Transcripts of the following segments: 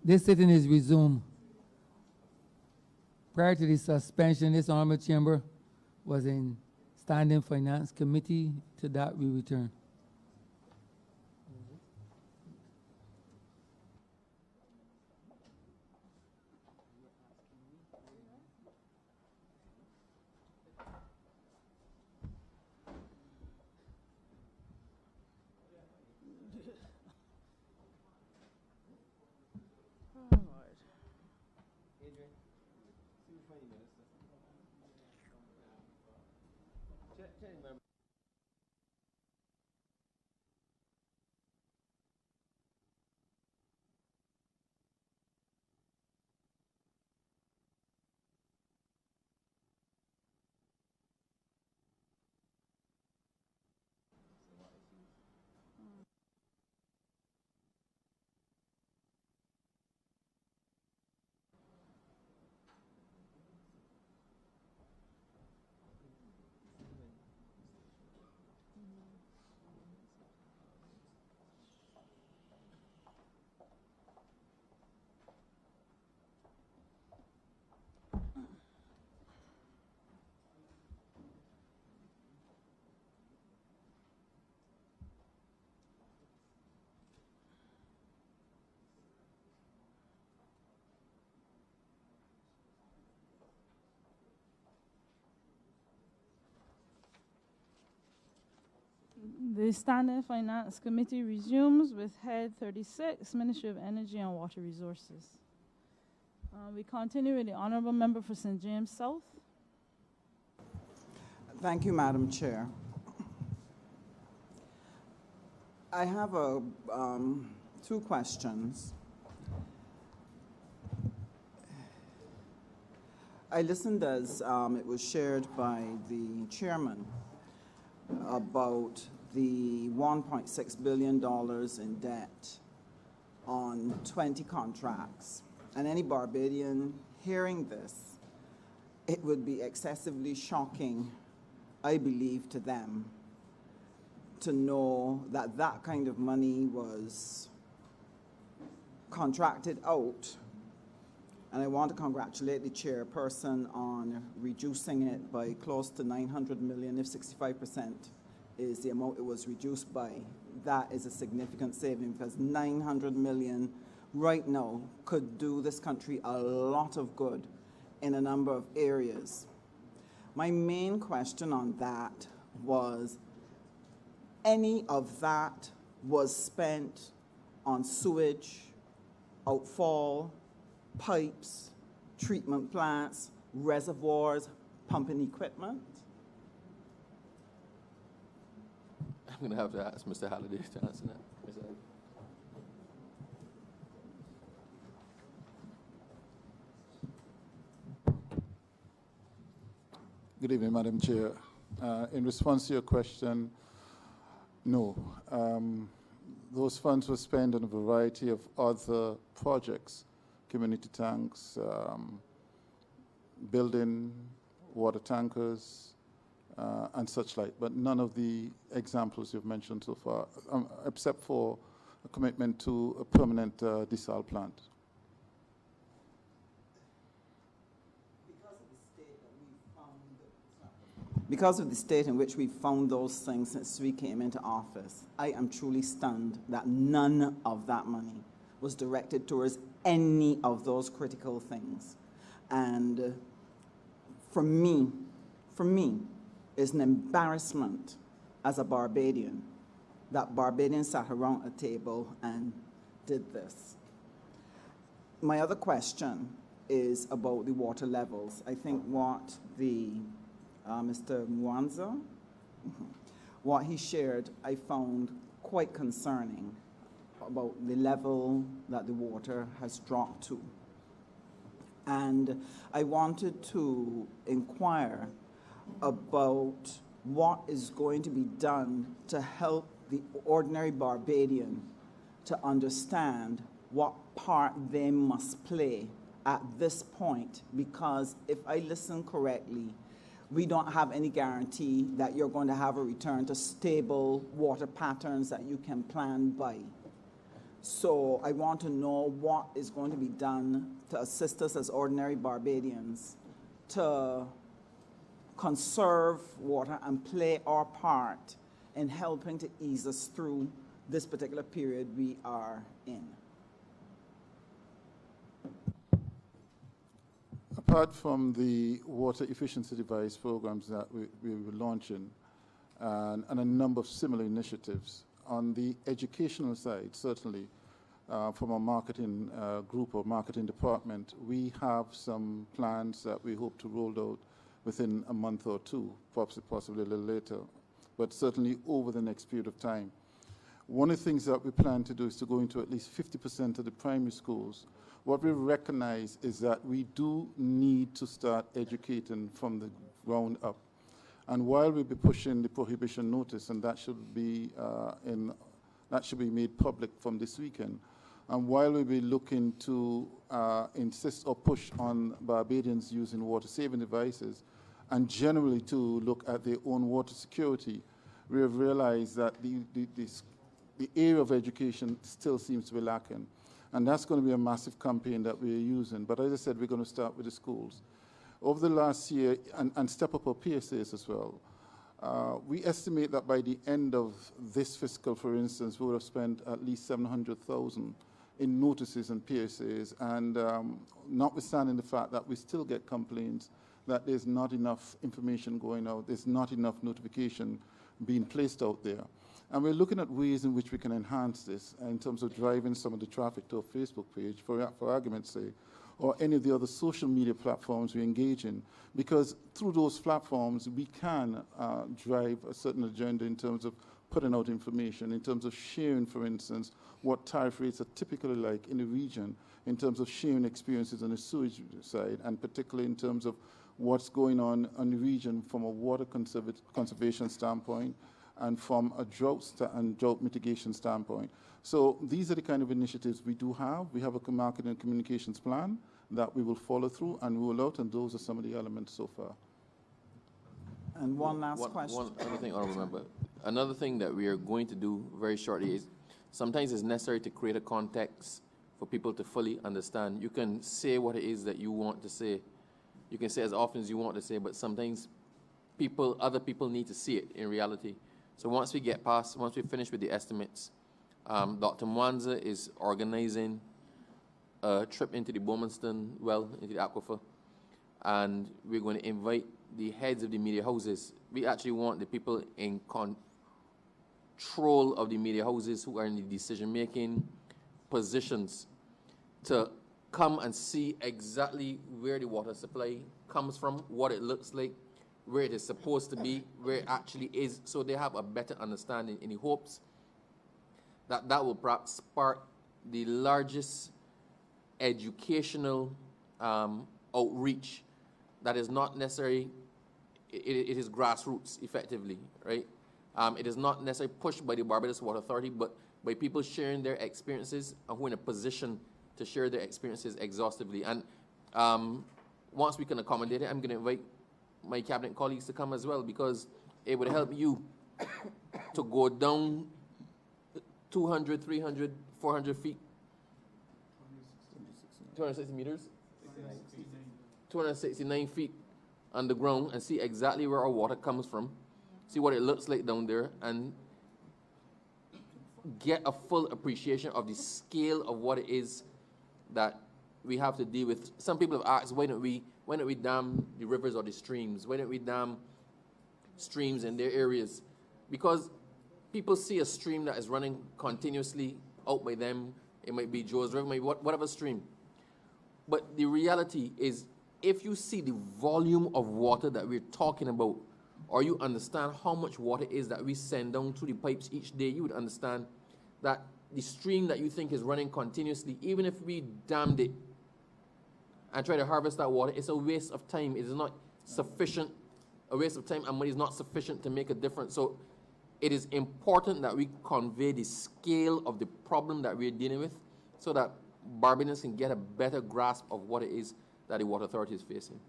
This sitting is resumed. Prior to the suspension, this Honourable Chamber was in Standing Finance Committee. To that we return. The Standing Finance Committee resumes with Head 36, Ministry of Energy and Water Resources. We continue with the Honourable Member for St. James South. Thank you, Madam Chair. I have two questions. I listened as it was shared by the chairman about the $1.6 billion in debt on 20 contracts. And any Barbadian hearing this, it would be excessively shocking, I believe, to them to know that that kind of money was contracted out. And I want to congratulate the chairperson on reducing it by close to $900 million, if 65% is the amount it was reduced by. That is a significant saving, because $900 million right now could do this country a lot of good in a number of areas. My main question on that was, any of that was spent on sewage, outfall, pipes, treatment plants, reservoirs, pumping equipment? I'm going to have to ask Mr. Halliday to answer that. Good evening, Madam Chair. In response to your question, no. Those funds were spent on a variety of other projects, community tanks, building water tankers, and such like, but none of the examples you've mentioned so far, except for a commitment to a permanent desal plant. Because of the state in which we found those things since we came into office, I am truly stunned that none of that money was directed towards any of those critical things. And for me, it's an embarrassment as a Barbadian that Barbadians sat around a table and did this. My other question is about the water levels. I think what the Mr. Mwanza, what he shared, I found quite concerning about the level that the water has dropped to. And I wanted to inquire about what is going to be done to help the ordinary Barbadian to understand what part they must play at this point, because if I listen correctly, we don't have any guarantee that you're going to have a return to stable water patterns that you can plan by. So I want to know what is going to be done to assist us as ordinary Barbadians to conserve water and play our part in helping to ease us through this particular period we are in. Apart from the water efficiency device programs that we were launching and a number of similar initiatives, on the educational side, certainly, from our marketing group or marketing department, we have some plans that we hope to roll out within a month or two, possibly a little later, but certainly over the next period of time. One of the things that we plan to do is to go into at least 50% of the primary schools. What we recognize is that we do need to start educating from the ground up. And while we'll be pushing the prohibition notice, and that should be made public from this weekend, and while we'll be looking to insist or push on Barbadians using water-saving devices, and generally to look at their own water security, we have realized that the area of education still seems to be lacking. And that's going to be a massive campaign that we're using. But as I said, we're going to start with the schools. Over the last year, and step up our PSAs as well, we estimate that by the end of this fiscal, for instance, we would have spent at least $700,000 in notices and PSAs, and notwithstanding the fact that we still get complaints that there's not enough information going out, there's not enough notification being placed out there. And we're looking at ways in which we can enhance this in terms of driving some of the traffic to our Facebook page, for argument's sake, or any of the other social media platforms we engage in, because through those platforms we can drive a certain agenda in terms of putting out information, in terms of sharing, for instance, what tariff rates are typically like in the region, in terms of sharing experiences on the sewage side, and particularly in terms of what's going on in the region from a water conservation standpoint, and from a drought mitigation standpoint. So these are the kind of initiatives we do have. We have a marketing and communications plan that we will follow through and roll out, and those are some of the elements so far. And one last question. One other thing I remember. Another thing that we are going to do very shortly is sometimes it's necessary to create a context for people to fully understand. You can say what it is that you want to say. You can say as often as you want to say, but sometimes other people need to see it in reality. So once we finish with the estimates, Dr. Mwanza is organizing a trip into the Bowmanston well, into the aquifer, and we're going to invite the heads of the media houses. We actually want the people in control of the media houses who are in the decision-making positions to come and see exactly where the water supply comes from, what it looks like, where it is supposed to be, where it actually is, so they have a better understanding, in the hopes that that will perhaps spark the largest educational outreach that is not necessary. It is grassroots, effectively, right? It is not necessarily pushed by the Barbados Water Authority, but by people sharing their experiences and who are in a position to share their experiences exhaustively. And once we can accommodate it, I'm going to invite my cabinet colleagues to come as well, because it would help you to go down 200, 300, 400 feet, 260 meters, 269 feet underground, and see exactly where our water comes from, see what it looks like down there, and get a full appreciation of the scale of what it is that we have to deal with. Some people have asked, why don't we dam the rivers or the streams? Why don't we dam streams in their areas? Because people see a stream that is running continuously out by them. It might be Joe's River, maybe whatever stream. But the reality is, if you see the volume of water that we're talking about, or you understand how much water is that we send down through the pipes each day, you would understand that the stream that you think is running continuously, even if we dammed it and try to harvest that water, it's a waste of time. It is not sufficient, a waste of time, and money is not sufficient to make a difference. So it is important that we convey the scale of the problem that we're dealing with, so that Barbadians can get a better grasp of what it is that the Water Authority is facing.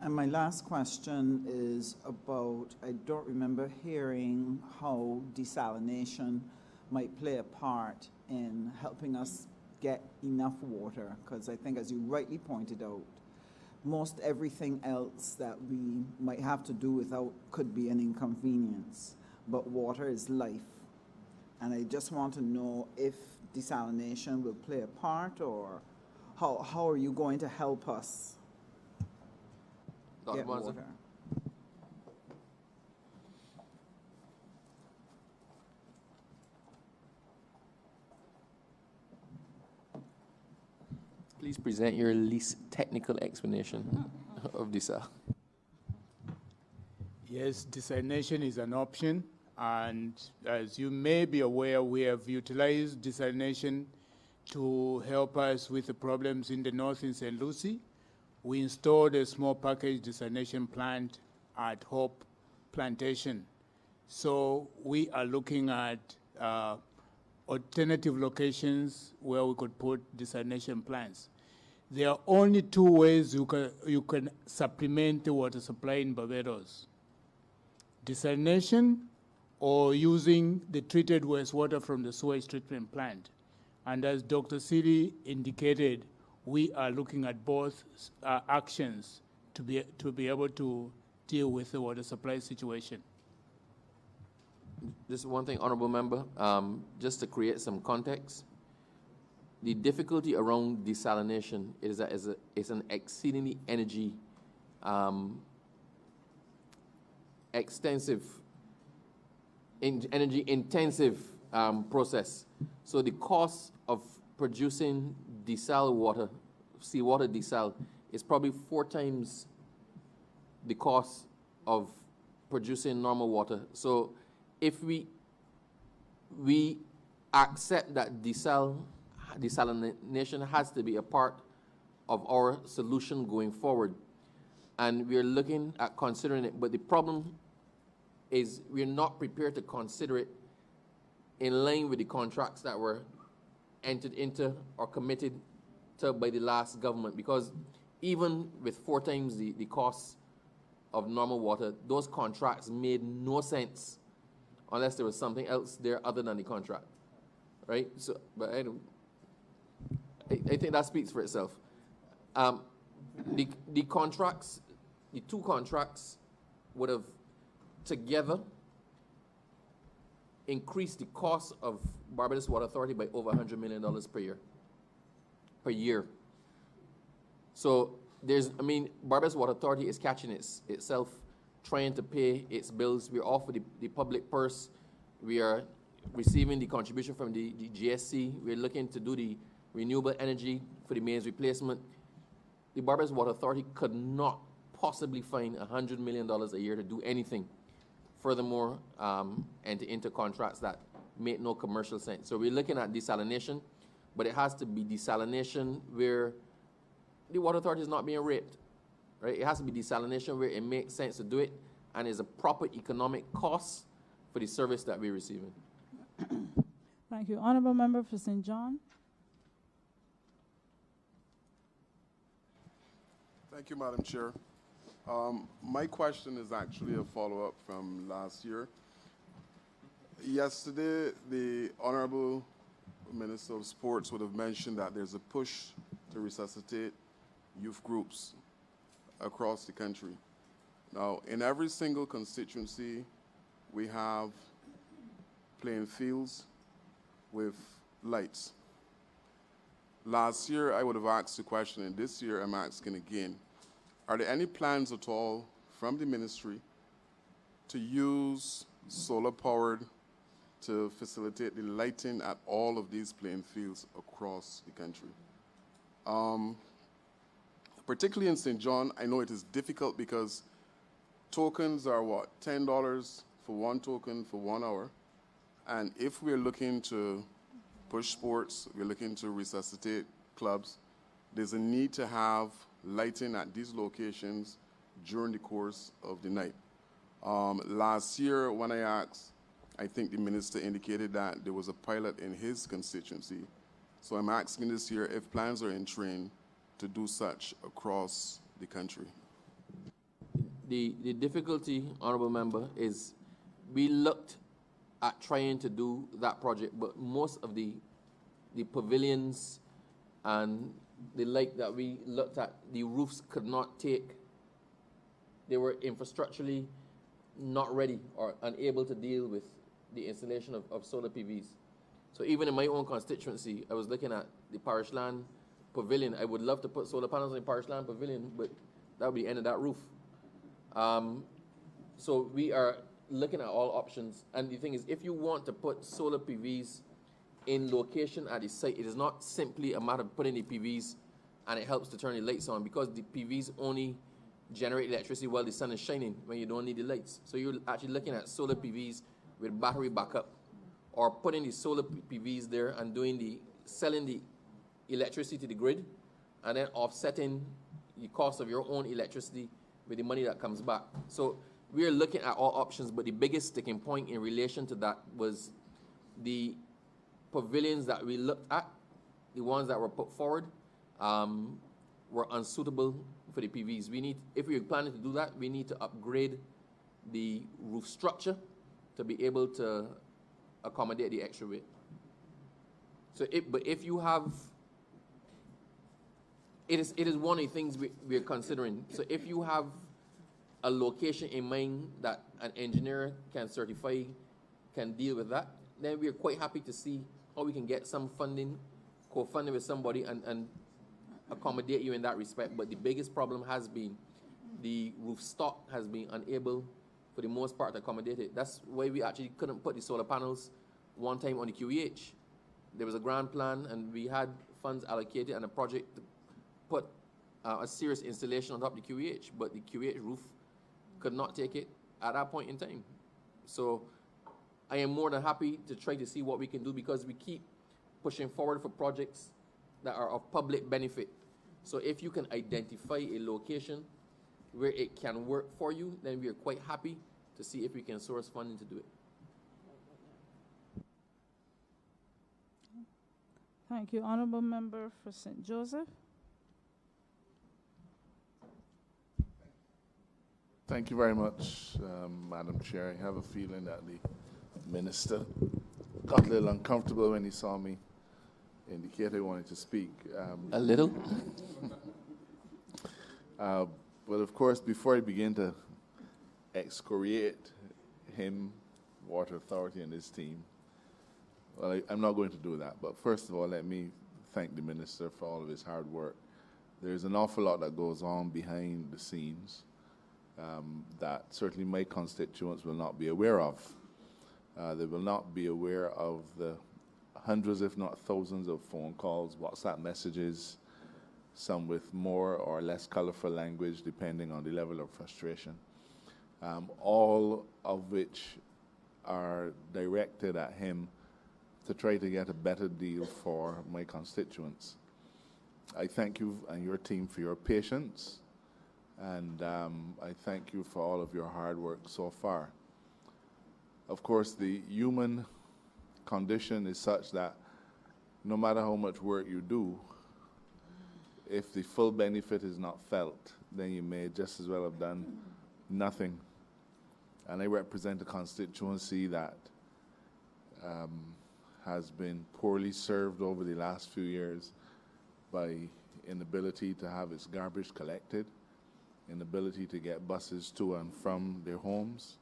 And my last question is about, I don't remember hearing how desalination might play a part in helping us get enough water, because I think, as you rightly pointed out, most everything else that we might have to do without could be an inconvenience, but water is life. And I just want to know if desalination will play a part, or how are you going to help us Dr. get Bonson? water? Please present your least technical explanation of desal. Yes, desalination is an option, and as you may be aware, we have utilized desalination to help us with the problems in the north in St. Lucie. We installed a small package desalination plant at Hope Plantation. So we are looking at alternative locations where we could put desalination plants. There are only two ways you can supplement the water supply in Barbados: desalination or using the treated wastewater from the sewage treatment plant. And as Dr. Sidi indicated, we are looking at both actions to be able to deal with the water supply situation. Just one thing, Honourable Member, just to create some context, the difficulty around desalination is that it's an exceedingly energy energy intensive process. So the cost of producing desal water, seawater desal, is probably 4 times the cost of producing normal water. So if we accept that desalination has to be a part of our solution going forward, and we're looking at considering it, but the problem is we're not prepared to consider it in line with the contracts that were entered into or committed to by the last government, because even with 4 times the cost of normal water, those contracts made no sense unless there was something else there other than the contract, right? So, but I think that speaks for itself. The contracts, the 2 contracts would have together increased the cost of Barbados Water Authority by over $100 million per year. So Barbados Water Authority is catching itself trying to pay its bills. We're off with the public purse. We are receiving the contribution from the GSC. We're looking to do the renewable energy for the mains replacement. The Barbados Water Authority could not possibly find $100 million a year to do anything. Furthermore, enter into contracts that make no commercial sense. So we're looking at desalination, but it has to be desalination where the Water Authority is not being raped, right? It has to be desalination where it makes sense to do it and is a proper economic cost for the service that we're receiving. Thank you. Honourable Member for St. John. Thank you, Madam Chair. My question is actually a follow-up from last year. Yesterday, the Honourable Minister of Sports would have mentioned that there's a push to resuscitate youth groups across the country. Now, in every single constituency, we have playing fields with lights. Last year, I would have asked the question, and this year I'm asking again. Are there any plans at all from the ministry to use solar-powered to facilitate the lighting at all of these playing fields across the country? Particularly in St. John, I know it is difficult because tokens are what, $10 for 1 token for 1 hour. And if we're looking to push sports, we're looking to resuscitate clubs, there's a need to have lighting at these locations during the course of the night. Last year, when I asked, I think the minister indicated that there was a pilot in his constituency. So I'm asking this year if plans are in train to do such across the country. The difficulty, Honourable Member, is we looked at trying to do that project, but most of the pavilions and the like that we looked at, the roofs could not take. They were infrastructurally not ready or unable to deal with the installation of solar PVs. So even in my own constituency, I was looking at the parish land pavilion. I would love to put solar panels on the parish land pavilion, but that would be the end of that roof. So we are looking at all options. And the thing is, if you want to put solar PVs in location at the site, it is not simply a matter of putting the PVs and it helps to turn the lights on, because the PVs only generate electricity while the sun is shining when you don't need the lights. So you're actually looking at solar PVs with battery backup, or putting the solar PVs there and selling the electricity to the grid, and then offsetting the cost of your own electricity with the money that comes back. So we are looking at all options, but the biggest sticking point in relation to that was the pavilions that we looked at, the ones that were put forward, were unsuitable for the PVs. If we're planning to do that, we need to upgrade the roof structure to be able to accommodate the extra weight. So, if you have, it is one of the things we're considering. So if you have a location in mind that an engineer can certify can deal with that, then we're quite happy to see how we can get some funding, co-funding with somebody and accommodate you in that respect. But the biggest problem has been the roof stock has been unable, for the most part, to accommodate it. That's why we actually couldn't put the solar panels one time on the QEH. There was a grand plan, and we had funds allocated and a project to put a serious installation on top of the QEH, but the QEH roof could not take it at that point in time. So I am more than happy to try to see what we can do, because we keep pushing forward for projects that are of public benefit. So if you can identify a location where it can work for you, then we are quite happy to see if we can source funding to do it. Thank you. Honourable Member for St. Joseph. Thank you very much, Madam Chair. I have a feeling that the Minister got a little uncomfortable when he saw me indicate he wanted to speak. A little? But of course, before I begin to excoriate him, Water Authority, and his team, well, I'm not going to do that. But first of all, let me thank the Minister for all of his hard work. There's an awful lot that goes on behind the scenes that certainly my constituents will not be aware of. They will not be aware of the hundreds, if not thousands, of phone calls, WhatsApp messages, some with more or less colorful language, depending on the level of frustration, all of which are directed at him to try to get a better deal for my constituents. I thank you and your team for your patience, and I thank you for all of your hard work so far. Of course, the human condition is such that no matter how much work you do, if the full benefit is not felt, then you may just as well have done nothing. And I represent a constituency that has been poorly served over the last few years by inability to have its garbage collected, inability to get buses to and from their homes,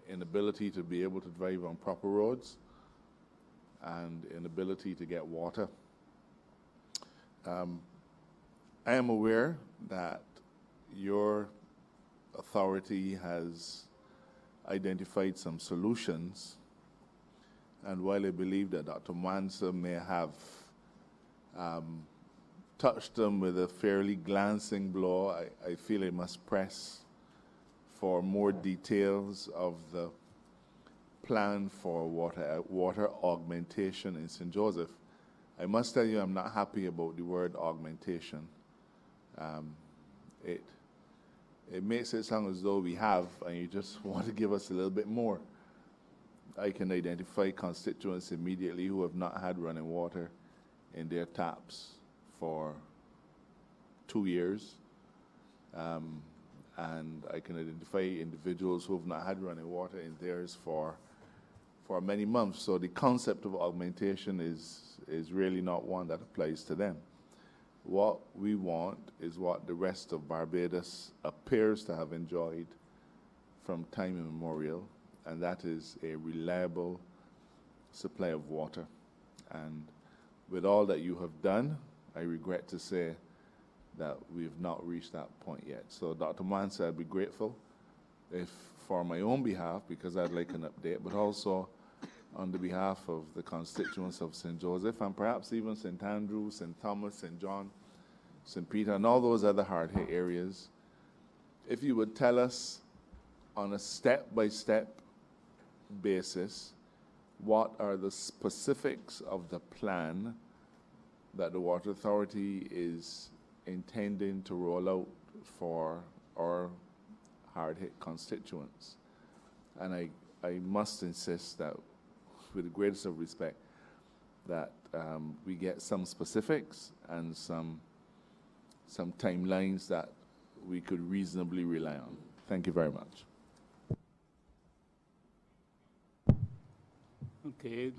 inability to be able to drive on proper roads, and inability to get water. I am aware that your authority has identified some solutions, and while I believe that Dr. Mansa may have touched them with a fairly glancing blow, I feel I must press for more details of the plan for water augmentation in St. Joseph. I must tell you, I'm not happy about the word augmentation. It makes it sound as though we have, and you just want to give us a little bit more. I can identify constituents immediately who have not had running water in their taps for 2 years. And I can identify individuals who have not had running water in theirs for many months. So the concept of augmentation is really not one that applies to them. What we want is what the rest of Barbados appears to have enjoyed from time immemorial, and that is a reliable supply of water. And with all that you have done, I regret to say that we have not reached that point yet. So Dr. Mansa, I'd be grateful if, for my own behalf, because I'd like an update, but also on the behalf of the constituents of St. Joseph and perhaps even St. Andrew, St. Thomas, St. John, St. Peter, and all those other hard-hit areas, if you would tell us on a step-by-step basis what are the specifics of the plan that the Water Authority is intending to roll out for our hard-hit constituents. And I must insist that, with the greatest of respect, that we get some specifics and some timelines that we could reasonably rely on. Thank you very much. Okay.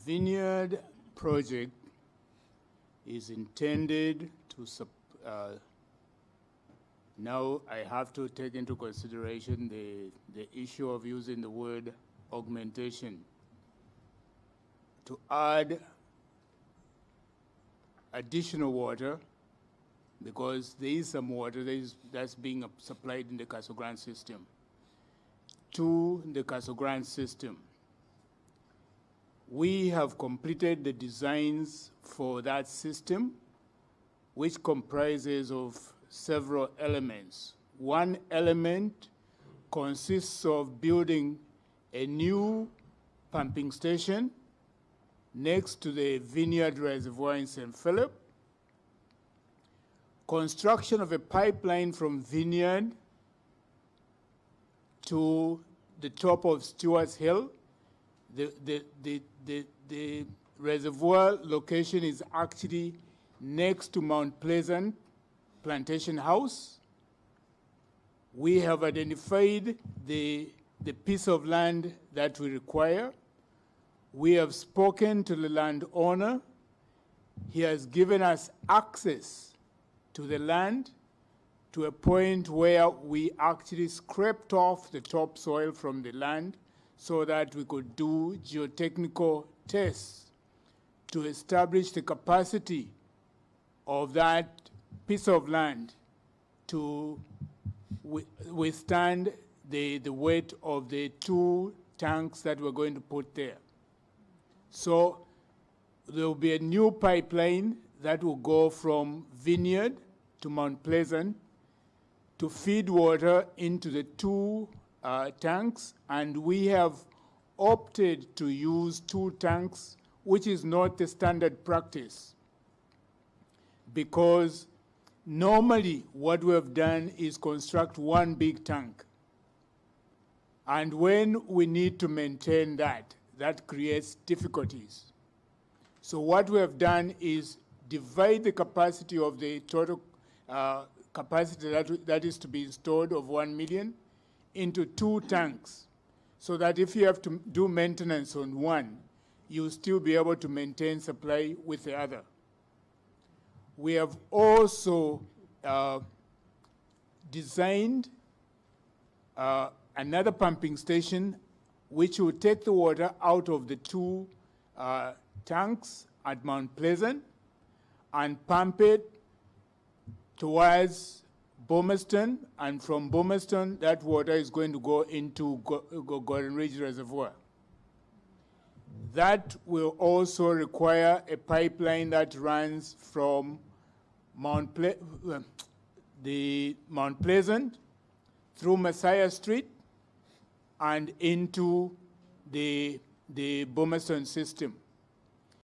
Vineyard project is intended to now I have to take into consideration the issue of using the word augmentation. To add additional water, because there is some water that's being supplied in the Castle Grande system, to the Castle Grande system. We have completed the designs for that system, which comprises of several elements. One element consists of building a new pumping station next to the Vineyard Reservoir in St. Philip, construction of a pipeline from Vineyard to the top of Stewart's Hill. The reservoir location is actually next to Mount Pleasant Plantation House. We have identified the piece of land that we require. We have spoken to the landowner. He has given us access to the land to a point where we actually scraped off the topsoil from the land so that we could do geotechnical tests to establish the capacity of that piece of land to withstand the weight of the 2 tanks that we're going to put there. So there will be a new pipeline that will go from Vineyard to Mount Pleasant to feed water into the 2 tanks, and we have opted to use 2 tanks, which is not the standard practice, because normally what we have done is construct 1 big tank. And when we need to maintain that creates difficulties. So what we have done is divide the capacity of the total capacity that is to be installed of 1 million into 2 tanks, so that if you have to do maintenance on one, you'll still be able to maintain supply with the other. We have also designed another pumping station which will take the water out of the 2 tanks at Mount Pleasant and pump it towards Bomerston, and from Bomerston, that water is going to go into Golden Ridge Reservoir. That will also require a pipeline that runs from Mount Pleasant through Messiah Street and into the Bomerston system.